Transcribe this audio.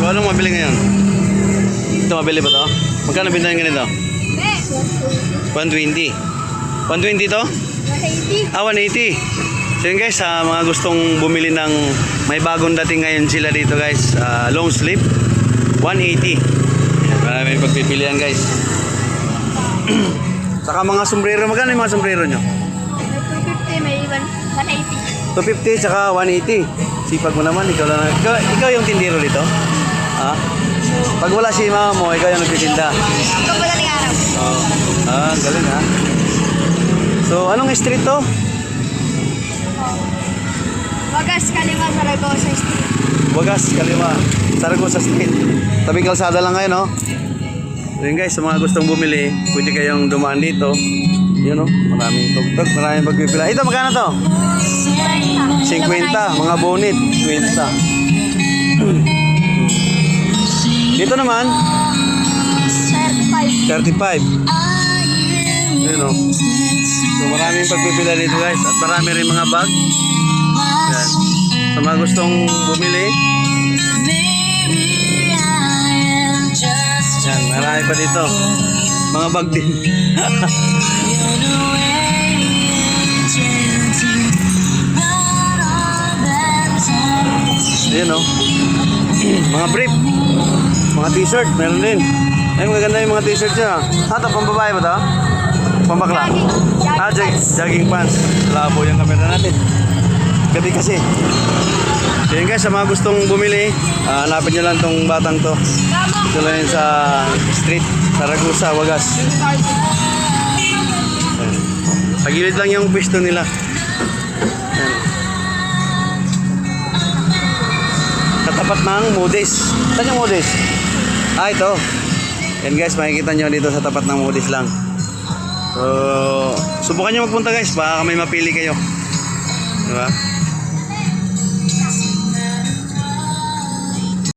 So, anong mabili ngayon? Ito, mabili ba to? Magkano binta yung ganito? 120. 120 to? 180. 180. So yun guys, sa mga gustong bumili ng may bagong dating ngayon sila dito guys, long sleeve 180. Maraming pagpipilian guys. Saka mga sombrero, magkano yung mga sombrero nyo? May 250, may 180. 250 saka 180. Sipag mo naman, ikaw yung tindero dito? Ha? Pag wala si mama mo, ikaw yung nagtitinda. Ito pala ng araw. Galing ha. So, anong street to? Wagas, Kalima, Zaragoza Street. Wagas, Kalima, Zaragoza Street. Tabing kalsada lang kayo, no? So yun guys, sa mga gustong bumili, pwede kayong dumaan dito. Yun, no? Maraming tugtog, maraming pagpipila. Ito, magkano to? 50, mga bonit, 50. Dito naman, 35. Yun, no? So maraming pagpipila dito guys, at marami rin mga bag. Yan. Sa mga gustong bumili, yan, marami pa dito. Mga bag din. Ayan o. Mga brief. Mga t-shirt, meron din. Ay, maganda yung mga t-shirt niya. Ito, pambabae ba ito? Pambakla? Jogging pants. Labo yung kamera natin. Gabi kasi. Yan guys, sa mga gustong bumili, hanapin nyo lang tong batang to. Ito lang yun sa street, Zaragoza, Wagas. Sa gilid lang yung pwesto nila. Yan. Katapat ng Moody's. Saan yung Moody's? Ito. Yan guys, makikita nyo dito sa tapat ng Moody's lang. So, subukan nyo magpunta guys, baka may mapili kayo. Diba?